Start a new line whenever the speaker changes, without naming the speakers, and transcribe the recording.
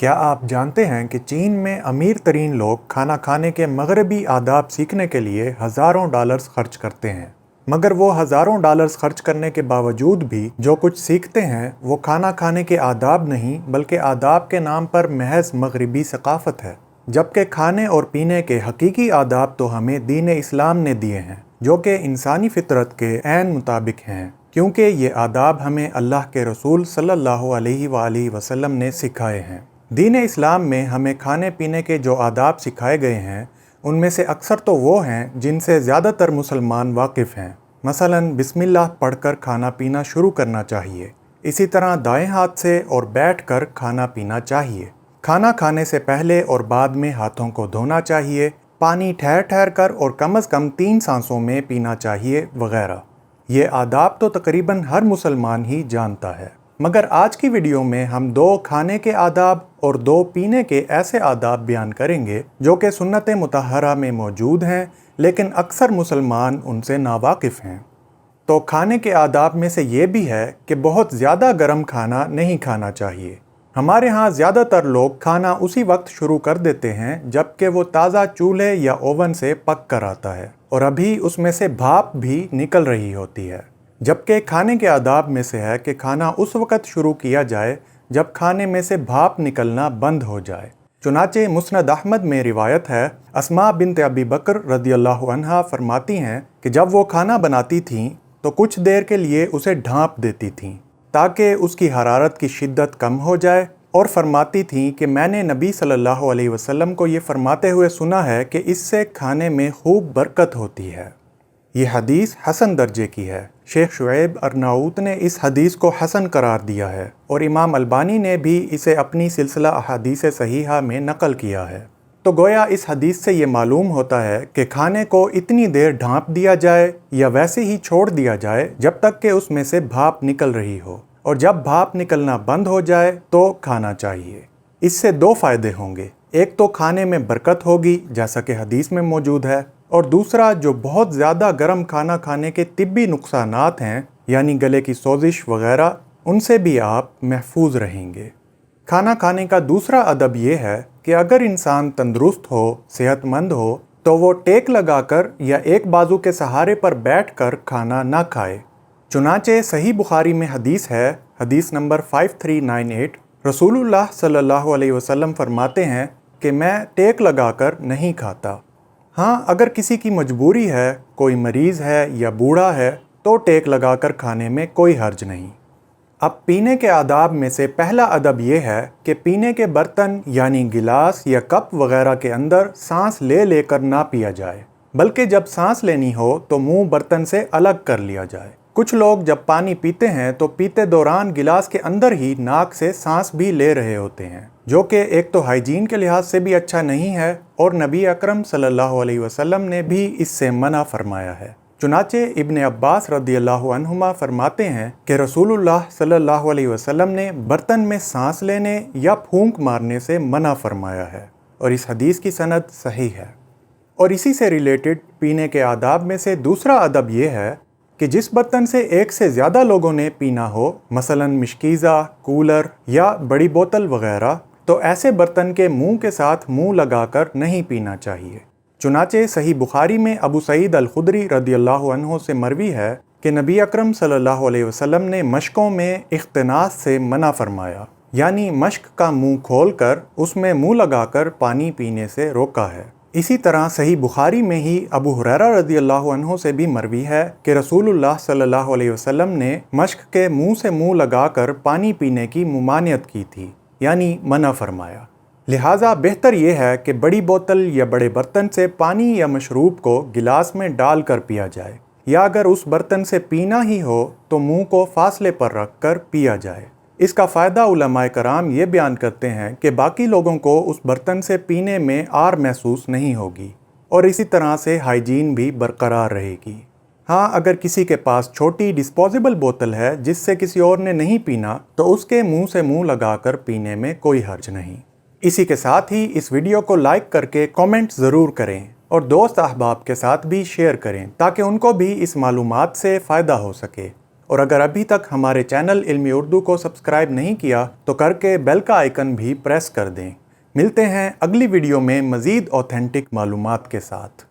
क्या आप जानते हैं कि चीन में अमीर तरीन लोग खाना खाने के मगरबी आदाब सीखने के लिए हज़ारों डॉलर्स खर्च करते हैं, मगर वो हज़ारों डॉलर्स खर्च करने के बावजूद भी जो कुछ सीखते हैं वो खाना खाने के आदाब नहीं बल्कि आदाब के नाम पर महज मगरबी सकाफ़त है। जबकि खाने और पीने के हकीकी आदाब तो हमें दीन इस्लाम ने दिए हैं, जो कि इंसानी फितरत के ऐन मुताबिक हैं, क्योंकि ये आदाब हमें अल्लाह के रसूल सल्लल्लाहु अलैहि वसल्लम ने सिखाए हैं। दीन इस्लाम में हमें खाने पीने के जो आदाब सिखाए गए हैं उनमें से अक्सर तो वो हैं जिनसे ज़्यादातर मुसलमान वाकिफ़ हैं। मसलन बिस्मिल्लाह पढ़कर खाना पीना शुरू करना चाहिए। इसी तरह दाएं हाथ से और बैठकर खाना पीना चाहिए। खाना खाने से पहले और बाद में हाथों को धोना चाहिए। पानी ठहर ठहर कर और कम से कम 3 सांसों में पीना चाहिए वगैरह। ये आदाब तो तकरीबन हर मुसलमान ही जानता है, मगर आज की वीडियो में हम 2 खाने के आदाब और 2 पीने के ऐसे आदाब बयान करेंगे जो कि सुन्नत मुतहरा में मौजूद हैं, लेकिन अक्सर मुसलमान उनसे नावाकिफ़ हैं। तो खाने के आदाब में से ये भी है कि बहुत ज़्यादा गर्म खाना नहीं खाना चाहिए। हमारे यहाँ ज़्यादातर लोग खाना उसी वक्त शुरू कर देते हैं जबकि वो ताज़ा चूल्हे या ओवन से पक कर आता है और अभी उसमें से भाप भी निकल रही होती है। जबकि खाने के आदाब में से है कि खाना उस वक़्त शुरू किया जाए जब खाने में से भाप निकलना बंद हो जाए। चुनाचे मुस्नद अहमद में रिवायत है, अस्मा बिन्त अबी बकर रदियल्लाहु अन्हा फरमाती हैं कि जब वो खाना बनाती थीं तो कुछ देर के लिए उसे ढाँप देती थीं ताकि उसकी हरारत की शिद्दत कम हो जाए, और फरमाती थीं कि मैंने नबी सल्लल्लाहु अलैहि वसल्लम को ये फरमाते हुए सुना है कि इससे खाने में खूब बरकत होती है। ये हदीस हसन दर्जे की है। शेख शुएब अरनाऊत ने इस हदीस को हसन करार दिया है और इमाम अलबानी ने भी इसे अपनी सिलसिला अहादीस सहीहा में नकल किया है। तो गोया इस हदीस से ये मालूम होता है कि खाने को इतनी देर ढाँप दिया जाए या वैसे ही छोड़ दिया जाए जब तक कि उसमें से भाप निकल रही हो, और जब भाप निकलना बंद हो जाए तो खाना चाहिए। इससे 2 फ़ायदे होंगे। एक तो खाने में बरकत होगी जैसा कि हदीस में मौजूद है, और दूसरा जो बहुत ज़्यादा गर्म खाना खाने के तिब्बी नुकसानात हैं यानी गले की सोजिश वगैरह, उनसे भी आप महफूज रहेंगे। खाना खाने का दूसरा अदब ये है कि अगर इंसान तंदुरुस्त हो, सेहतमंद हो, तो वो टेक लगाकर या एक बाजू के सहारे पर बैठकर खाना ना खाए। चुनाचे सही बुखारी में हदीस है, हदीस नंबर 5398, रसूलुल्लाह सल्लल्लाहु अलैहि वसल्लम फरमाते हैं कि मैं टेक लगाकर नहीं खाता। हाँ, अगर किसी की मजबूरी है, कोई मरीज़ है या बूढ़ा है, तो टेक लगाकर खाने में कोई हर्ज नहीं। अब पीने के आदाब में से पहला अदब यह है कि पीने के बर्तन यानी गिलास या कप वगैरह के अंदर सांस ले लेकर ना पिया जाए, बल्कि जब सांस लेनी हो तो मुंह बर्तन से अलग कर लिया जाए। कुछ लोग जब पानी पीते हैं तो पीते दौरान गिलास के अंदर ही नाक से सांस भी ले रहे होते हैं, जो कि एक तो हाइजीन के लिहाज से भी अच्छा नहीं है और नबी अकरम सल्लल्लाहु अलैहि वसल्लम ने भी इससे मना फरमाया है। चुनाचे इब्न अब्बास रदियल्लाहु अन्हुमा फरमाते हैं कि रसूलुल्लाह सल्लल्लाहु अलैहि वसल्लम ने बर्तन में सांस लेने या फूंक मारने से मना फरमाया है, और इस हदीस की सनद सही है। और इसी से रिलेटेड पीने के आदाब में से दूसरा अदब ये है कि जिस बर्तन से एक से ज़्यादा लोगों ने पीना हो, मसलन मिश्कीज़ा, कूलर या बड़ी बोतल वगैरह, तो ऐसे बर्तन के मुंह के साथ मुंह लगाकर नहीं पीना चाहिए। चुनाचे सही बुखारी में अबू सईद अल खुदरी रदियल्लाहु अन्हु से मरवी है कि नबी अकरम सल्लल्लाहु अलैहि वसल्लम ने मशकों में इख्तिनास से मना फरमाया, यानी मश्क का मुंह खोलकर उसमें मुंह लगाकर पानी पीने से रोका है। इसी तरह सही बुखारी में ही अबू हुरैरा रदियल्लाहु अन्हु से भी मरवी है कि रसूलुल्लाह सल्लल्लाहु अलैहि वसल्लम ने मश्क के मुंह से मुंह लगाकर पानी पीने की मुमानियत की थी, यानी मना फरमाया। लिहाजा बेहतर यह है कि बड़ी बोतल या बड़े बर्तन से पानी या मशरूब को गिलास में डाल कर पिया जाए, या अगर उस बर्तन से पीना ही हो तो मुंह को फासले पर रख कर पिया जाए। इसका फ़ायदा उलमाए कराम ये बयान करते हैं कि बाकी लोगों को उस बर्तन से पीने में आर महसूस नहीं होगी और इसी तरह से हाइजीन भी बरकरार रहेगी। हाँ, अगर किसी के पास छोटी डिस्पोजेबल बोतल है जिससे किसी और ने नहीं पीना, तो उसके मुंह से मुंह लगाकर पीने में कोई हर्ज नहीं। इसी के साथ ही इस वीडियो को लाइक करके कमेंट ज़रूर करें और दोस्त अहबाब के साथ भी शेयर करें ताकि उनको भी इस मालूमात से फ़ायदा हो सके। और अगर अभी तक हमारे चैनल इल्मी उर्दू को सब्सक्राइब नहीं किया तो करके बेल का आइकन भी प्रेस कर दें। मिलते हैं अगली वीडियो में मज़ीद ऑथेंटिक मालूमात के साथ।